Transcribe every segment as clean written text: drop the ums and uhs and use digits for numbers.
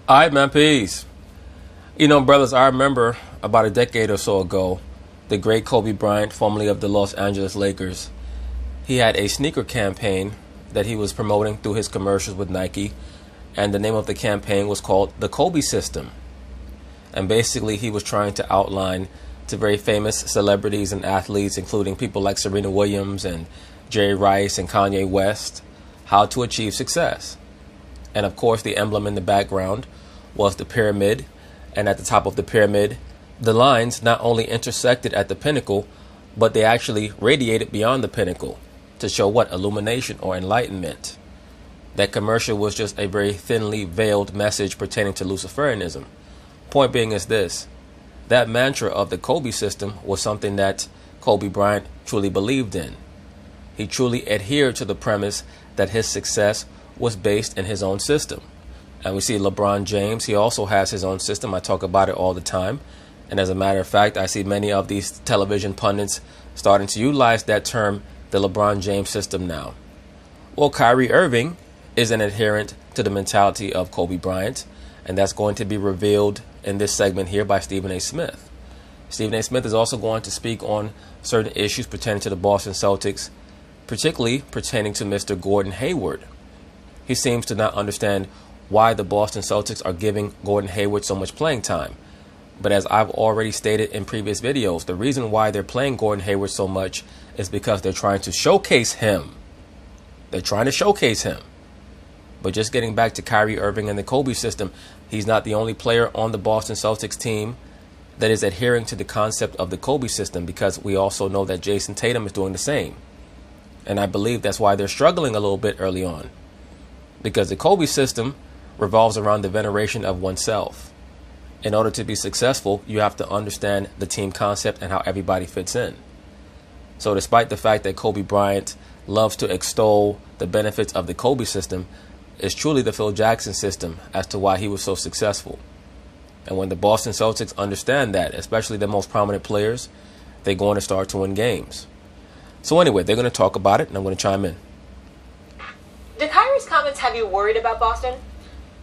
All right, man, peace. You know, brothers, I remember about a decade or so ago, the great Kobe Bryant, formerly of the Los Angeles Lakers, he had a sneaker campaign that he was promoting through his commercials with Nike, and the name of the campaign was called the Kobe System. And basically, he was trying to outline to very famous celebrities and athletes, including people like Serena Williams and Jerry Rice and Kanye West, how to achieve success. And of course, the emblem in the background was the pyramid. And at the top of the pyramid, the lines not only intersected at the pinnacle, but they actually radiated beyond the pinnacle to show what? Illumination or enlightenment. That commercial was just a very thinly veiled message pertaining to Luciferianism. Point being is this. That mantra of the Kobe system was something that Kobe Bryant truly believed in. He truly adhered to the premise that his success was based in his own system. And we see LeBron James, he also has his own system. I talk about it all the time. And as a matter of fact, I see many of these television pundits starting to utilize that term, the LeBron James system now. Well, Kyrie Irving is an adherent to the mentality of Kobe Bryant, and that's going to be revealed in this segment here by Stephen A. Smith. Stephen A. Smith is also going to speak on certain issues pertaining to the Boston Celtics, particularly pertaining to Mr. Gordon Hayward. He seems to not understand why the Boston Celtics are giving Gordon Hayward so much playing time. But as I've already stated in previous videos, the reason why they're playing Gordon Hayward so much is because they're trying to showcase him. They're trying to showcase him. But just getting back to Kyrie Irving and the Kobe system, he's not the only player on the Boston Celtics team that is adhering to the concept of the Kobe system, because we also know that Jason Tatum is doing the same. And I believe that's why they're struggling a little bit early on. Because the Kobe system revolves around the veneration of oneself. In order to be successful, you have to understand the team concept and how everybody fits in. So despite the fact that Kobe Bryant loves to extol the benefits of the Kobe system, it's truly the Phil Jackson system as to why he was so successful. And when the Boston Celtics understand that, especially the most prominent players, they're going to start to win games. So anyway, they're going to talk about it, and I'm going to chime in. Did Kyrie's comments have you worried about Boston?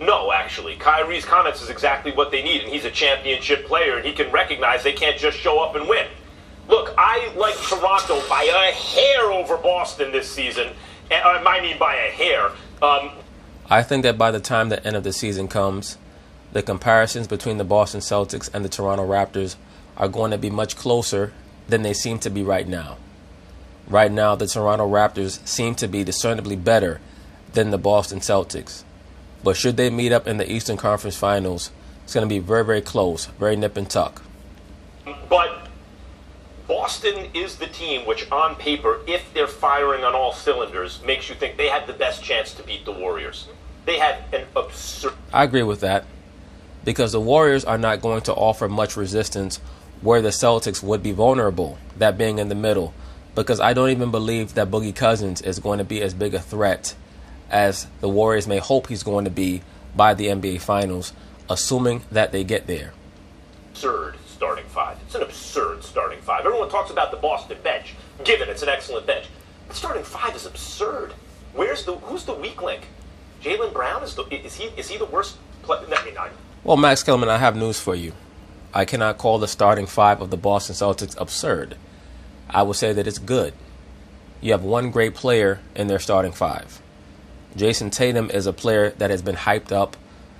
No, actually. Kyrie's comments is exactly what they need, and he's a championship player, and he can recognize they can't just show up and win. Look, I like Toronto by a hair over Boston this season. I mean by a hair. I think that by the time the end of the season comes, the comparisons between the Boston Celtics and the Toronto Raptors are going to be much closer than they seem to be right now. Right now, the Toronto Raptors seem to be discernibly better than the Boston Celtics. But should they meet up in the Eastern Conference Finals, it's going to be very, very close, very nip and tuck. But Boston is the team which, on paper, if they're firing on all cylinders, makes you think they have the best chance to beat the Warriors. They have an absurd... I agree with that, because the Warriors are not going to offer much resistance where the Celtics would be vulnerable, that being in the middle, because I don't even believe that Boogie Cousins is going to be as big a threat as the Warriors may hope he's going to be by the NBA Finals, assuming that they get there. Absurd starting five. It's an absurd starting five. Everyone talks about the Boston bench. Given it's an excellent bench. The starting five is absurd. Who's the weak link? Jaylen Brown is he the worst player? Well, Max Kellerman, I have news for you. I cannot call the starting five of the Boston Celtics absurd. I would say that it's good. You have one great player in their starting five. Jason Tatum is a player that has been hyped up,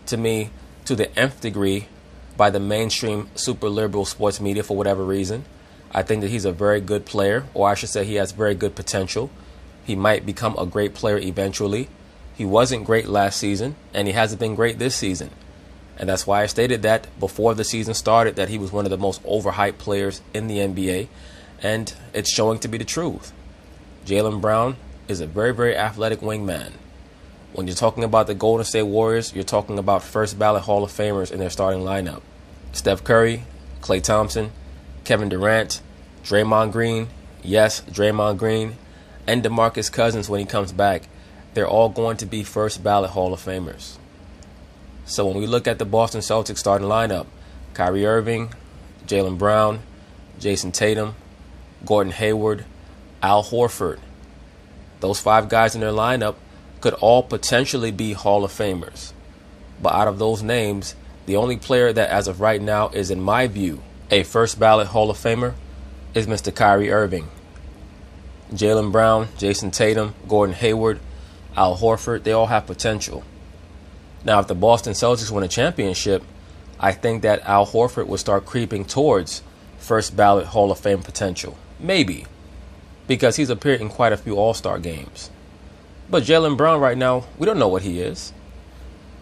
to me, to the nth degree by the mainstream super liberal sports media for whatever reason. I think that he's a very good player, or I should say he has very good potential. He might become a great player eventually. He wasn't great last season, and he hasn't been great this season. And that's why I stated that before the season started, that he was one of the most overhyped players in the NBA, and it's showing to be the truth. Jaylen Brown is a very, very athletic wingman. When you're talking about the Golden State Warriors, you're talking about first ballot Hall of Famers in their starting lineup. Steph Curry, Klay Thompson, Kevin Durant, Draymond Green, yes, Draymond Green, and DeMarcus Cousins when he comes back. They're all going to be first ballot Hall of Famers. So when we look at the Boston Celtics starting lineup, Kyrie Irving, Jaylen Brown, Jason Tatum, Gordon Hayward, Al Horford. Those five guys in their lineup could all potentially be Hall of Famers. But out of those names, the only player that as of right now is, in my view, a first ballot Hall of Famer is Mr. Kyrie Irving. Jaylen Brown, Jason Tatum, Gordon Hayward, Al Horford, they all have potential. Now, if the Boston Celtics win a championship, I think that Al Horford would start creeping towards first ballot Hall of Fame potential. Maybe. Because he's appeared in quite a few All-Star games. But Jaylen Brown right now, we don't know what he is.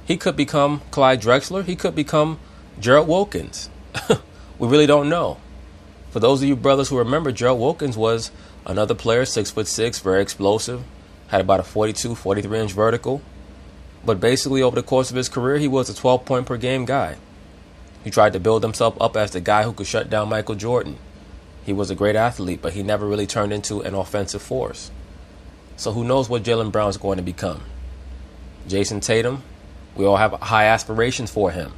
He could become Clyde Drexler. He could become Gerald Wilkins. We really don't know. For those of you brothers who remember, Gerald Wilkins was another player, 6'6", very explosive, had about a 42, 43-inch vertical. But basically, over the course of his career, he was a 12-point-per-game guy. He tried to build himself up as the guy who could shut down Michael Jordan. He was a great athlete, but he never really turned into an offensive force. So who knows what Jaylen Brown is going to become? Jason Tatum, we all have high aspirations for him.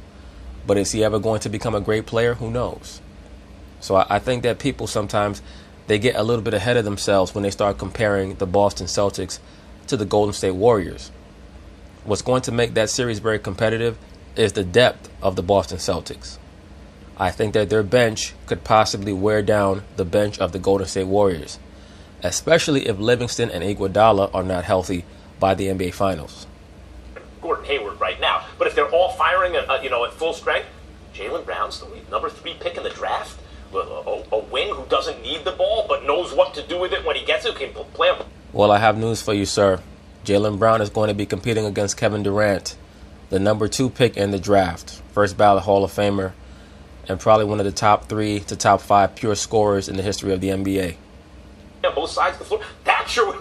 But is he ever going to become a great player? Who knows? So I think that people sometimes, they get a little bit ahead of themselves when they start comparing the Boston Celtics to the Golden State Warriors. What's going to make that series very competitive is the depth of the Boston Celtics. I think that their bench could possibly wear down the bench of the Golden State Warriors, especially if Livingston and Iguodala are not healthy by the NBA Finals. Gordon Hayward right now, but if they're all firing at full strength, Jaylen Brown's the number 3 pick in the draft, a wing who doesn't need the ball but knows what to do with it when he gets it, can play him. Well, I have news for you, sir. Jaylen Brown is going to be competing against Kevin Durant, the number 2 pick in the draft, first ballot Hall of Famer, and probably one of the top 3 to top 5 pure scorers in the history of the NBA. Yeah, both sides of the floor. That's your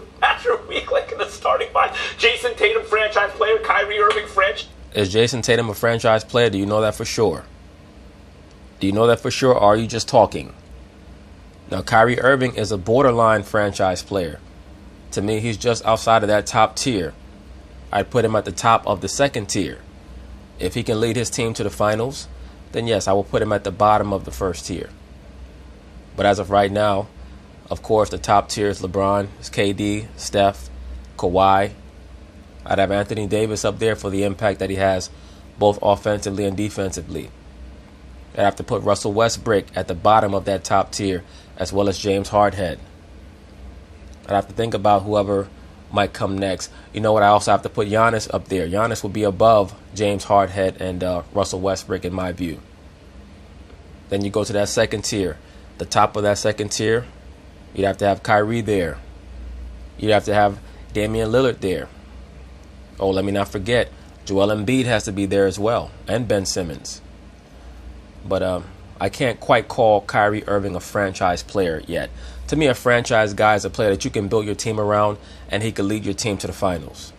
weak link in the starting five. Jason Tatum, franchise player. Kyrie Irving, franchise. Is Jason Tatum a franchise player? Do you know that for sure? Do you know that for sure, or are you just talking? Now, Kyrie Irving is a borderline franchise player. To me, he's just outside of that top tier. I'd put him at the top of the second tier. If he can lead his team to the finals, then yes, I will put him at the bottom of the first tier. But as of right now, of course, the top tier is LeBron, is KD, Steph, Kawhi. I'd have Anthony Davis up there for the impact that he has both offensively and defensively. I'd have to put Russell Westbrook at the bottom of that top tier, as well as James Harden. I'd have to think about whoever might come next. You know what? I also have to put Giannis up there. Giannis would be above James Harden and Russell Westbrook in my view. Then you go to that second tier. The top of that second tier, you'd have to have Kyrie there. You'd have to have Damian Lillard there. Oh, let me not forget, Joel Embiid has to be there as well, and Ben Simmons. But I can't quite call Kyrie Irving a franchise player yet. To me, a franchise guy is a player that you can build your team around, and he could lead your team to the finals.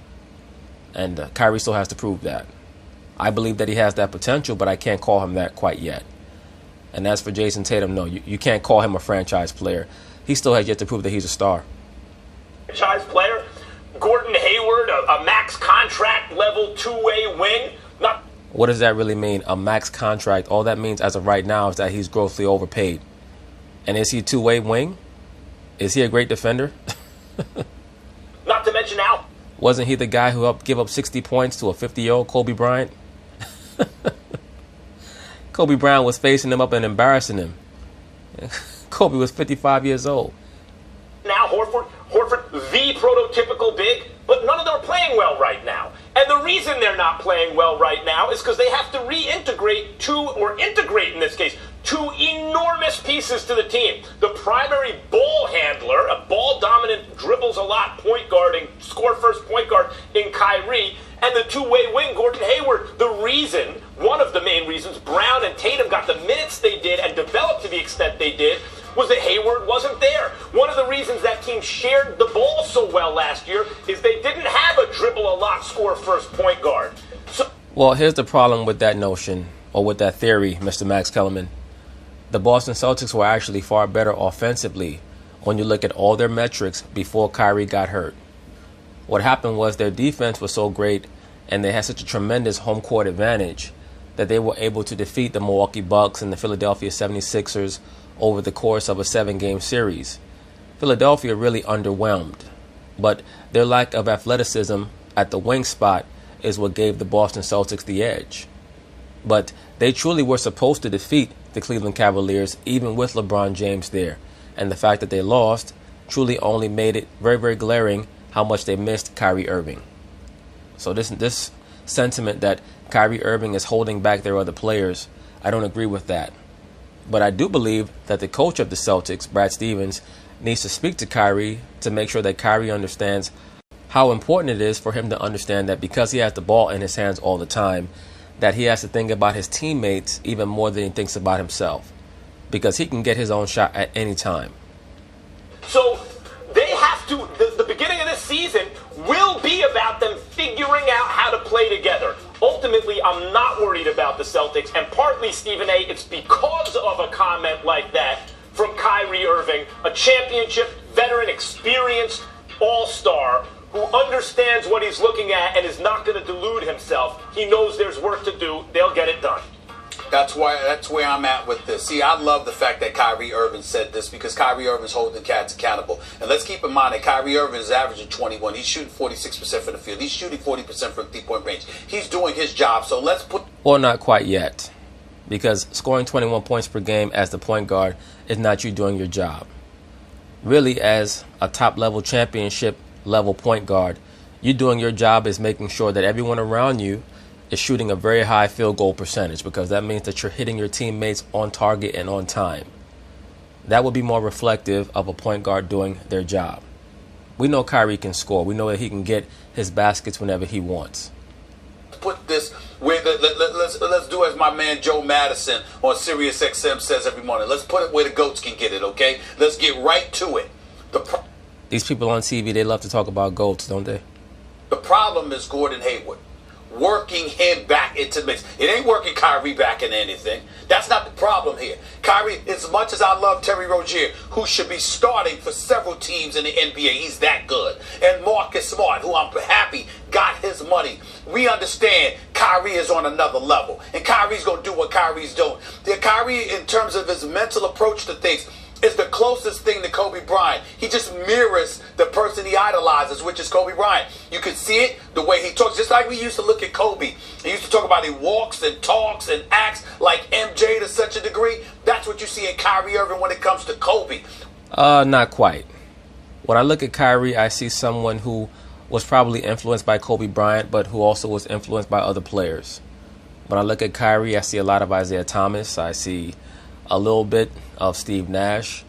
And Kyrie still has to prove that. I believe that he has that potential, but I can't call him that quite yet. And as for Jason Tatum, no, you can't call him a franchise player. He still has yet to prove that he's a star. Franchise player, Gordon Hayward, a max contract level two-way wing. What does that really mean? A max contract? All that means as of right now is that he's grossly overpaid. And is he a two-way wing? Is he a great defender? Not to mention Al. Wasn't he the guy who helped give up 60 points to a 50-year-old Kobe Bryant? Kobe Bryant was facing him up and embarrassing him. Kobe was 55 years old. Now Horford, the prototypical big, but none of them are playing well right now. And the reason they're not playing well right now is because they have to integrate in this case, two enormous pieces to the team. The primary ball handler, a ball-dominant, dribbles a lot, point guarding, score-first point guard in Kyrie, and the two-way wing, Gordon Hayward. The reason, one of the main reasons, Brown and Tatum got the minutes they did and developed to the extent they did was that Hayward wasn't there. One of the reasons that team shared the ball so well last year is they didn't have a dribble-a-lot, score-first point guard. Well, here's the problem with that notion, or with that theory, Mr. Max Kellerman. The Boston Celtics were actually far better offensively when you look at all their metrics before Kyrie got hurt. What happened was their defense was so great and they had such a tremendous home court advantage that they were able to defeat the Milwaukee Bucks and the Philadelphia 76ers over the course of a 7-game series. Philadelphia really underwhelmed, but their lack of athleticism at the wing spot is what gave the Boston Celtics the edge. But they truly were supposed to defeat the Cleveland Cavaliers even with LeBron James there. And the fact that they lost truly only made it very, very glaring how much they missed Kyrie Irving. So this sentiment that Kyrie Irving is holding back their other players, I don't agree with that. But I do believe that the coach of the Celtics, Brad Stevens, needs to speak to Kyrie to make sure that Kyrie understands how important it is for him to understand that because he has the ball in his hands all the time, that he has to think about his teammates even more than he thinks about himself. Because he can get his own shot at any time. So they have to, the beginning of this season will be about them figuring out how to play together. Ultimately, I'm not worried about the Celtics, and partly, Stephen A., it's because of a comment like that from Kyrie Irving, a championship veteran, experienced all-star who understands what he's looking at and is not going to delude himself. He knows there's work to do. They'll get it done. That's where I'm at with this. See, I love the fact that Kyrie Irving said this because Kyrie Irving's holding cats accountable. And let's keep in mind that Kyrie Irving is averaging 21. He's shooting 46% from the field. He's shooting 40% from three-point range. He's doing his job. So let's put... Well, not quite yet. Because scoring 21 points per game as the point guard is not you doing your job. Really, as a top-level championship-level point guard, you doing your job is making sure that everyone around you is shooting a very high field goal percentage, because that means that you're hitting your teammates on target and on time. That would be more reflective of a point guard doing their job. We know Kyrie can score. We know that he can get his baskets whenever he wants. Put this where let's do as my man Joe Madison on Sirius XM says every morning. Let's put it where the goats can get it, okay? Let's get right to it. These people on TV, they love to talk about goats, don't they? The problem is Gordon Hayward. Working him back into the mix. It ain't working Kyrie back into anything. That's not the problem here. Kyrie, as much as I love Terry Rozier, who should be starting for several teams in the NBA, he's that good. And Marcus Smart, who I'm happy got his money. We understand Kyrie is on another level. And Kyrie's going to do what Kyrie's doing. Kyrie, in terms of his mental approach to things, is the closest thing to Kobe Bryant. He just mirrors the person he idolizes, which is Kobe Bryant. You can see it the way he talks, just like we used to look at Kobe. He used to talk about he walks and talks and acts like MJ to such a degree. That's what you see in Kyrie Irving when it comes to Kobe. Not quite. When I look at Kyrie, I see someone who was probably influenced by Kobe Bryant, but who also was influenced by other players. When I look at Kyrie, I see a lot of Isaiah Thomas. I see a little bit of Steve Nash.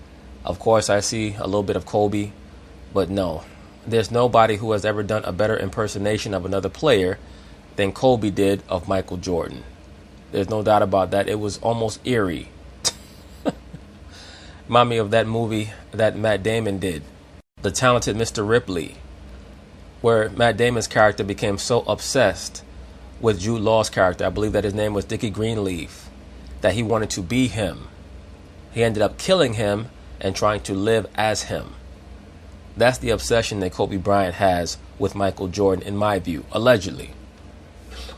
Of course, I see a little bit of Kobe. But no, there's nobody who has ever done a better impersonation of another player than Kobe did of Michael Jordan. There's no doubt about that. It was almost eerie. Remind me of that movie that Matt Damon did, The Talented Mr. Ripley, where Matt Damon's character became so obsessed with Jude Law's character, I believe that his name was Dickie Greenleaf, that he wanted to be him. He ended up killing him and trying to live as him. That's the obsession that Kobe Bryant has with Michael Jordan, in my view, allegedly.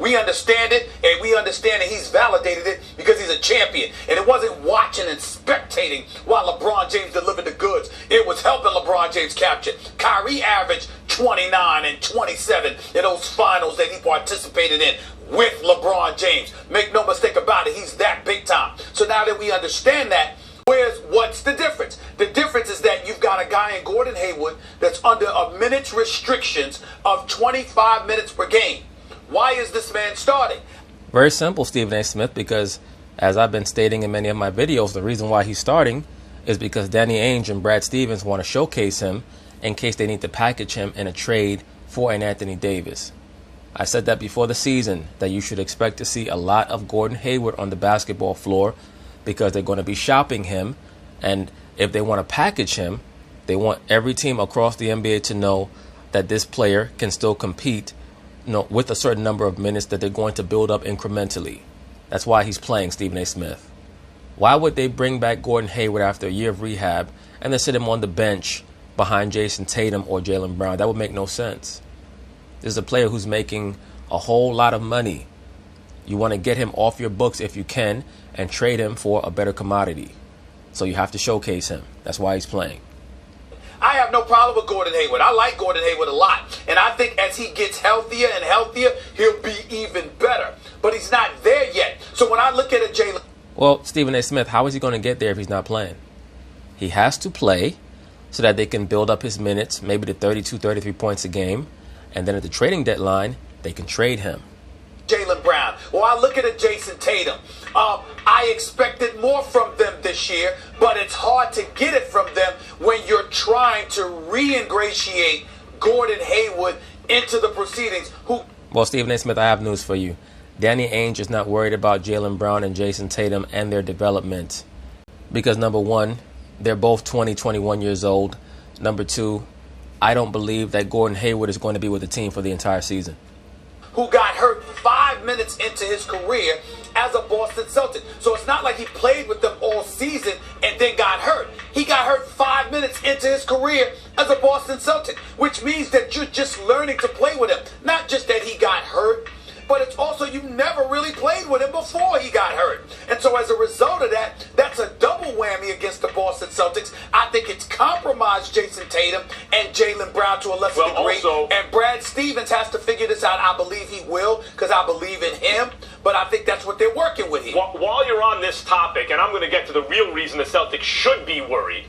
We understand it, and we understand that he's validated it because he's a champion. And it wasn't watching and spectating while LeBron James delivered the goods. It was helping LeBron James capture. Kyrie averaged 29 and 27 in those finals that he participated in with LeBron James. Make no mistake about it, he's that big time. So now that we understand that, what's the difference? The difference is that you've got a guy in Gordon Hayward that's under a minute's restrictions of 25 minutes per game. Why is this man starting? Very simple, Stephen A. Smith, because as I've been stating in many of my videos, the reason why he's starting is because Danny Ainge and Brad Stevens want to showcase him in case they need to package him in a trade for an Anthony Davis. I said that before the season, that you should expect to see a lot of Gordon Hayward on the basketball floor because they're going to be shopping him. And if they want to package him, they want every team across the NBA to know that this player can still compete, with a certain number of minutes that they're going to build up incrementally. That's why he's playing, Stephen A. Smith. Why would they bring back Gordon Hayward after a year of rehab and then sit him on the bench behind Jason Tatum or Jaylen Brown? That would make no sense. This is a player who's making a whole lot of money. You want to get him off your books if you can and trade him for a better commodity. So you have to showcase him. That's why he's playing. I have no problem with Gordon Hayward. I like Gordon Hayward a lot. And I think as he gets healthier and healthier, he'll be even better. But he's not there yet. So when I look at a Jalen... Well, Stephen A. Smith, how is he going to get there if he's not playing? He has to play so that they can build up his minutes, maybe to 32, 33 points a game. And then at the trading deadline, they can trade him. Jaylen Brown. Well, I look at a Jason Tatum. I expected more from them this year, but it's hard to get it from them when you're trying to re-ingratiate Gordon Hayward into the proceedings. Well, Stephen A. Smith, I have news for you. Danny Ainge is not worried about Jaylen Brown and Jason Tatum and their development. Because, number one, they're both 20, 21 years old. Number two, I don't believe that Gordon Hayward is going to be with the team for the entire season. Who got hurt 5 minutes into his career as a Boston Celtic. So it's not like he played with them all season and then got hurt. He got hurt 5 minutes into his career as a Boston Celtic, which means that you're just learning to play with him. Not just that he got hurt, but it's also you never really played with him before he got hurt. And so as a result of that, that's a double whammy against the Boston Celtics. I think it's compromised Jason Tatum and Jaylen Brown to a lesser degree. And Brad Stevens has to figure this out. I believe he will because I believe in him. But I think that's what they're working with here. While you're on this topic, and I'm going to get to the real reason the Celtics should be worried,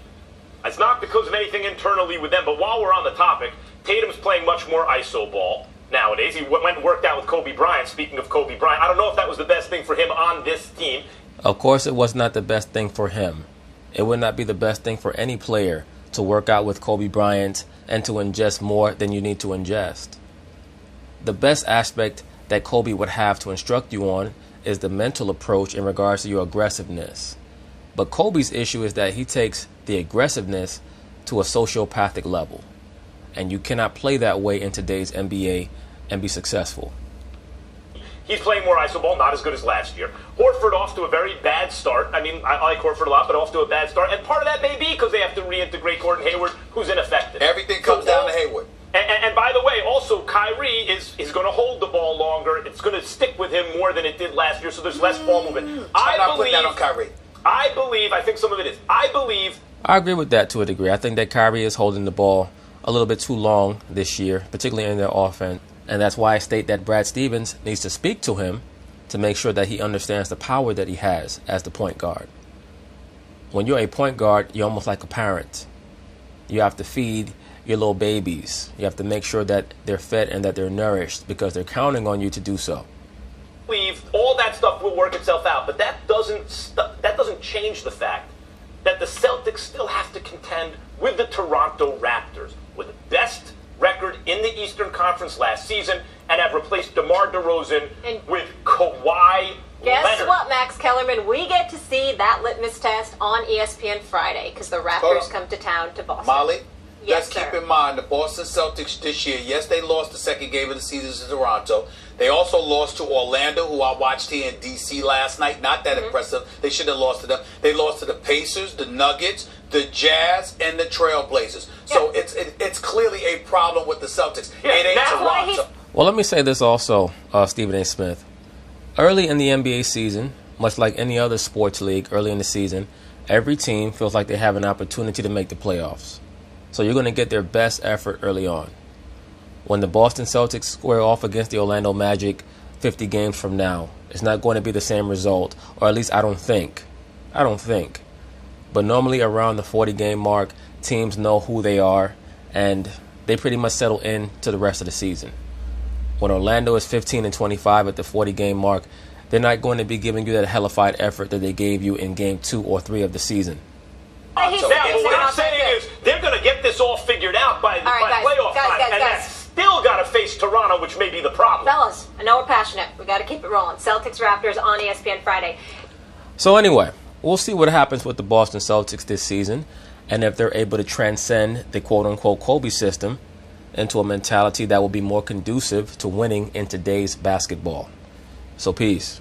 it's not because of anything internally with them, but while we're on the topic, Tatum's playing much more iso ball nowadays. He went and worked out with Kobe Bryant. Speaking of Kobe Bryant, I don't know if that was the best thing for him on this team. Of course it was not the best thing for him. It would not be the best thing for any player to work out with Kobe Bryant and to ingest more than you need to ingest. The best aspect that Kobe would have to instruct you on is the mental approach in regards to your aggressiveness. But Kobe's issue is that he takes the aggressiveness to a sociopathic level. And you cannot play that way in today's NBA and be successful. He's playing more iso ball, not as good as last year. Horford off to a very bad start. I mean, I like Horford a lot, but off to a bad start. And part of that may be because they have to reintegrate Gordon Hayward, who's ineffective. Everything comes down to Hayward. And by the way, also, Kyrie is going to hold the ball longer. It's going to stick with him more than it did last year, so there's less ball movement. I'm not putting that on Kyrie. I think some of it is. I agree with that to a degree. I think that Kyrie is holding the ball a little bit too long this year, particularly in their offense. And that's why I state that Brad Stevens needs to speak to him to make sure that he understands the power that he has as the point guard. When you're a point guard, you're almost like a parent. You have to feed your little babies. You have to make sure that they're fed and that they're nourished because they're counting on you to do so. I believe all that stuff will work itself out, but that doesn't change the fact that the Celtics still have to contend with the Toronto Raptors, with the best record in the Eastern Conference last season, and have replaced DeMar DeRozan with Kawhi Guess Leonard. what, Max Kellerman? We get to see that litmus test on ESPN Friday because the Raptors come to town to Boston. Molly, yes, let's keep in mind the Boston Celtics this year, yes, they lost the second game of the season to Toronto. They also lost to Orlando, who I watched here in D.C. last night. Not that impressive. They should have lost to them. They lost to the Pacers, the Nuggets, the Jazz, and the Trailblazers. So it's clearly a problem with the Celtics. It ain't Toronto. Well, let me say this also, Stephen A. Smith. Early in the NBA season, much like any other sports league early in the season, every team feels like they have an opportunity to make the playoffs. So you're going to get their best effort early on. When the Boston Celtics square off against the Orlando Magic 50 games from now, it's not going to be the same result, or at least I don't think. But normally around the 40-game mark, teams know who they are, and they pretty much settle in to the rest of the season. When Orlando is 15-25 at the 40-game mark, they're not going to be giving you that hellified effort that they gave you in game 2 or 3 of the season. Now, but what I'm saying is they're going to get this all figured out by playoff time, and that's still got to face Toronto, which may be the problem. Fellas, I know we're passionate. We got to keep it rolling. Celtics Raptors on ESPN Friday. So anyway, we'll see what happens with the Boston Celtics this season, and if they're able to transcend the quote-unquote Kobe system into a mentality that will be more conducive to winning in today's basketball. So peace.